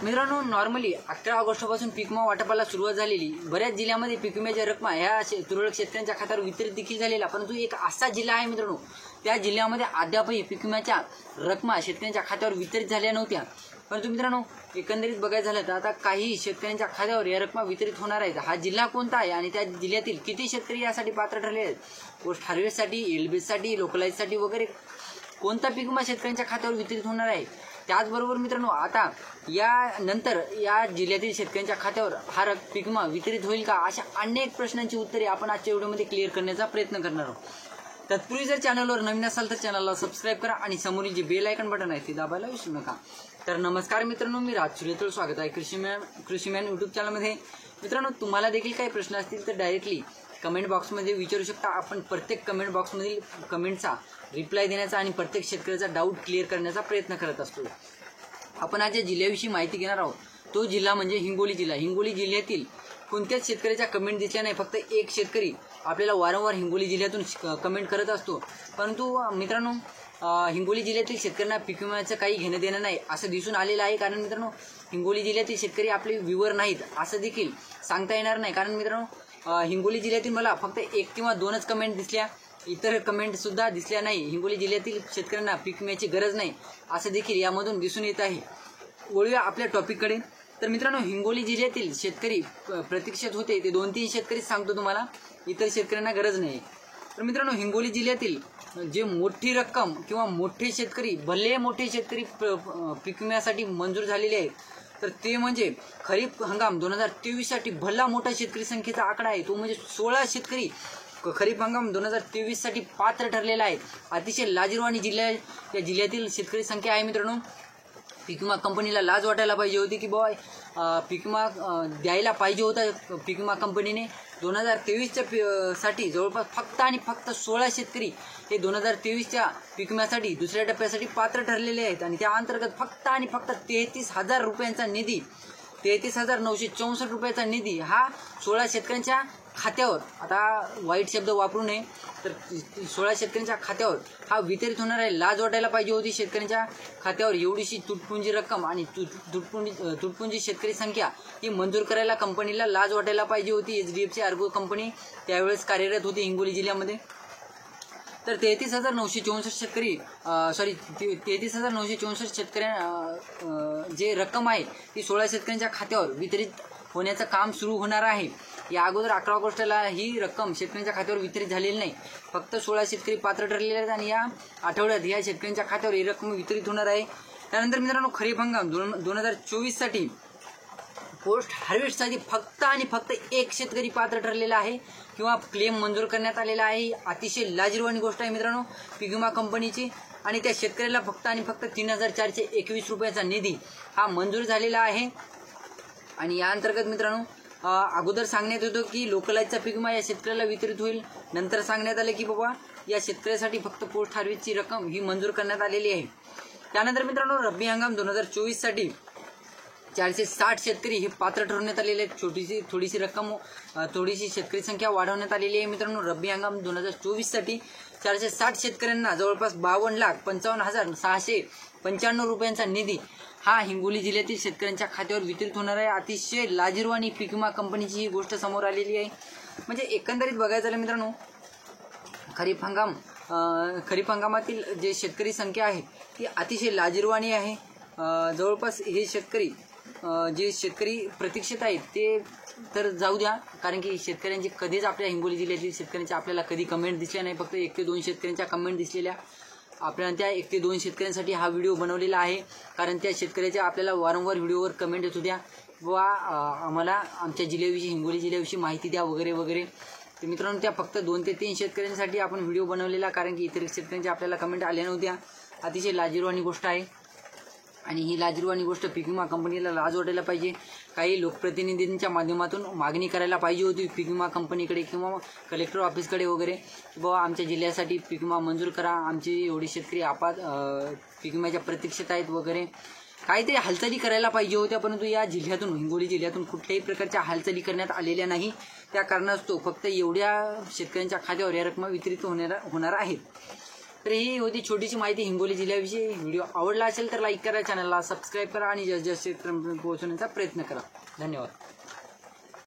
मित्रांनो, नॉर्मली 11 ऑगस्टपासून पीक विमा वाटपाला सुरुवात झालेली. बऱ्याच जिल्ह्यामध्ये पीक विम्याच्या रकमा ह्या तुरळक शेतकऱ्यांच्या खात्यावर वितरित देखील झालेला. परंतु एक असा जिल्हा आहे मित्रांनो, त्या जिल्ह्यामध्ये अद्यापही पीक विम्याच्या रकमा शेतकऱ्यांच्या खात्यावर वितरित झाल्या नव्हत्या. परंतु मित्रांनो, एकंदरीत बघायचं झालं तर आता काही शेतकऱ्यांच्या खात्यावर या रकमा वितरित होणार आहेत. हा जिल्हा कोणता आहे आणि त्या जिल्ह्यातील किती शेतकरी यासाठी पात्र ठरले आहेत? पोस्ट हार्वेस्टसाठी, एलबीसाठी, लोकलाईजसाठी वगैरे कोणता पीक विमा शेतकऱ्यांच्या खात्यावर वितरित होणार आहे? त्याचबरोबर मित्रांनो, आता या नंतर या जिल्ह्यातील शेतकऱ्यांच्या खात्यावर हा पीक विमा वितरित होईल का, अशा अनेक प्रश्नांची उत्तरे आपण आजच्या व्हिडिओमध्ये क्लिअर करण्याचा प्रयत्न करणार आहोत. तत्पूर्वी जर चॅनलवर नवीन असाल तर चॅनलला सबस्क्राईब करा आणि समोरील जे बेल आयकॉन बटन आहे ते दाबायला विसरू नका. तर नमस्कार मित्रांनो, मी राज सुरेतळ स्वागत आहे कृषीमॅन यूट्यूब चॅनलमध्ये. मित्रांनो, तुम्हाला देखील काही प्रश्न असतील तर डायरेक्टली कमेंट बॉक्समध्ये विचारू शकता. आपण प्रत्येक कमेंट बॉक्समधील कमेंटचा रिप्लाय देण्याचा आणि प्रत्येक शेतकऱ्याचा डाऊट क्लिअर करण्याचा प्रयत्न करत असतो. आपण आज या जिल्ह्याविषयी माहिती घेणार आहोत. तो जिल्हा म्हणजे हिंगोली जिल्हा. हिंगोली जिल्ह्यातील कोणत्याच शेतकऱ्याच्या कमेंट दिसल्या नाही. फक्त एक शेतकरी आपल्याला वारंवार हिंगोली जिल्ह्यातून कमेंट करत असतो. परंतु मित्रांनो, हिंगोली जिल्ह्यातील शेतकऱ्यांना पीक विम्याचं काही घेणं देणं नाही असं दिसून आलेलं आहे. कारण मित्रांनो, हिंगोली जिल्ह्यातील शेतकरी आपले व्ह्यूवर नाहीत असं देखील सांगता येणार नाही. कारण मित्रांनो, हिंगोली जिल्ह्यातील मला फक्त 1 किंवा 2च कमेंट दिसल्या, इतर कमेंटसुद्धा दिसल्या नाही. हिंगोली जिल्ह्यातील शेतकऱ्यांना पीक विम्याची गरज नाही असं देखील यामधून दिसून येत आहे. वळूया आपल्या टॉपिककडे. तर मित्रांनो, हिंगोली जिल्ह्यातील शेतकरी प्रतीक्षेत होते ते 2-3 शेतकरीच सांगतो तुम्हाला, इतर शेतकऱ्यांना गरज नाही. तर मित्रांनो, हिंगोली जिल्ह्यातील जे मोठी रक्कम किंवा मोठे शेतकरी, भले मोठे शेतकरी पीक विम्यासाठी मंजूर झालेले आहेत, तर ते म्हणजे खरीप हंगाम 2023साठी भला मोठा शेतकरी संख्येचा आकडा आहे. तो म्हणजे 16 शेतकरी खरीप हंगाम 2023साठी पात्र ठरलेला आहे. अतिशय लाजिरवाणी या जिल्ह्यातील शेतकरी संख्या आहे. मित्रांनो, पीक विमा कंपनीला लाज वाटायला पाहिजे होती की बाबा पीक विमा द्यायला पाहिजे होता. पीक विमा कंपनीने 2023च्या साठी जवळपास फक्त आणि फक्त 16 शेतकरी हे 2023च्या पीक विम्यासाठी दुसऱ्या टप्प्यासाठी पात्र ठरलेले आहेत. आणि त्या अंतर्गत फक्त आणि फक्त 33,000 रुपयांचा निधी, 33,964 रुपयाचा निधी हा 16 शेतकऱ्यांच्या खात्यावर, आता वाईट शब्द वापरू नये, तर 16 शेतकऱ्यांच्या खात्यावर हा वितरित होणार आहे. लाज वाटायला पाहिजे होती शेतकऱ्यांच्या खात्यावर एवढीशी तुटपुंजी रक्कम आणि तुटपुंजी शेतकरी संख्या ही मंजूर करायला कंपनीला लाज वाटायला पाहिजे होती. HDFC अर्गो कंपनी त्यावेळेस कार्यरत होती हिंगोली जिल्ह्यामध्ये. तर 33,964 शेतकरी 33,964 शेतकऱ्यांना जे रक्कम आहे ती 16 शेतकऱ्यांच्या खात्यावर वितरित होण्याचं काम सुरू होणार आहे. या अगोदर 11 ऑगस्टला ही रक्कम शेतकऱ्यांच्या खात्यावर वितरित झालेली नाही. फक्त 16 शेतकरी पात्र ठरलेले आहेत आणि या आठवड्यात या शेतकऱ्यांच्या खात्यावर ही रक्कम वितरित होणार आहे. त्यानंतर मित्रांनो, खरीप हंगाम 2024साठी पोस्ट हार्वेस्टसाठी फक्त आणि फक्त 1 शेतकरी पात्र ठरलेला आहे किंवा क्लेम मंजूर करण्यात आलेला आहे. अतिशय लाजिरवाणी गोष्ट आहे मित्रांनो पीक विमा कंपनीची. आणि त्या शेतकऱ्याला फक्त आणि फक्त 3,421 रुपयाचा निधी हा मंजूर झालेला आहे. आणि या अंतर्गत मित्रांनो, अगोदर सांगण्यात होतं की लोकलाईजचा पीक विमा या शेतकऱ्याला वितरित होईल. नंतर सांगण्यात आलं की बाबा या शेतकऱ्यासाठी फक्त पोस्ट हार्वेस्टची रक्कम ही मंजूर करण्यात आलेली आहे. त्यानंतर मित्रांनो, रब्बी हंगाम 2024साठी 460 शेतकरी हे पात्र ठरवण्यात आलेले आहेत. थोडीशी रक्कम, थोडीशी शेतकरी संख्या वाढवण्यात आलेली आहे. मित्रांनो, रब्बी हंगाम 2024साठी 460 शेतकऱ्यांना जवळपास 52,55,695 रुपयांचा निधी हा हिंगोली जिल्ह्यातील शेतकऱ्यांच्या खात्यावर वितरित होणार आहे. अतिशय लाजिरवाणी पीक विमा कंपनीची ही गोष्ट समोर आलेली आहे. म्हणजे एकंदरीत बघायचं झालं मित्रांनो, खरीप हंगामातील जे शेतकरी संख्या आहे ती अतिशय लाजिरवाणी आहे. जवळपास हे जे शेतकरी प्रतीक्षेत आहेत ते तर जाऊ द्या, कारण की शेतकऱ्यांची कधीच आपल्या हिंगोली जिल्ह्यातील शेतकऱ्यांच्या आपल्याला कधी कमेंट दिसल्या नाही. फक्त 1 ते 2 शेतकऱ्यांच्या कमेंट दिसलेल्या. आपल्याला त्या 1 ते 2 शेतकऱ्यांसाठी हा व्हिडिओ बनवलेला आहे. कारण त्या शेतकऱ्याच्या आपल्याला वारंवार व्हिडिओवर कमेंट येत होत्या वा आम्हाला आमच्या जिल्ह्याविषयी, हिंगोली जिल्ह्याविषयी माहिती द्या वगैरे वगैरे. तर मित्रांनो, त्या फक्त 2 ते 3 शेतकऱ्यांसाठी आपण व्हिडिओ बनवलेला, कारण की इतर शेतकऱ्यांच्या आपल्याला कमेंट आल्या नव्हत्या. अतिशय लाजिरवाणी गोष्ट आहे. आणि ही लाजिरवाणी गोष्ट पीक विमा कंपनीला लाज वाटायला पाहिजे. काही लोकप्रतिनिधींच्या माध्यमातून मागणी करायला पाहिजे होती पीक विमा कंपनीकडे किंवा कलेक्टर ऑफिसकडे वगैरे, बाबा आमच्या जिल्ह्यासाठी पीक विमा मंजूर करा, आमची एवढी शेतकरी पीक विम्याच्या प्रतीक्षेत आहेत वगैरे. काहीतरी हालचाली करायला पाहिजे होत्या. परंतु या जिल्ह्यातून, हिंगोली जिल्ह्यातून कुठल्याही प्रकारच्या हालचाली करण्यात आलेल्या नाही. त्या कारणास्तव फक्त एवढ्या शेतकऱ्यांच्या खात्यावर या रक्कम वितरित होणार आहेत. तर ही होती छोटीशी माहिती हिंगोली जिल्ह्याविषयी. व्हिडिओ आवडला असेल तर लाईक करा, चॅनलला सबस्क्राईब करा आणि जास्तीत जास्त शेतकऱ्यांपर्यंत पोहोचवण्याचा प्रयत्न करा. धन्यवाद.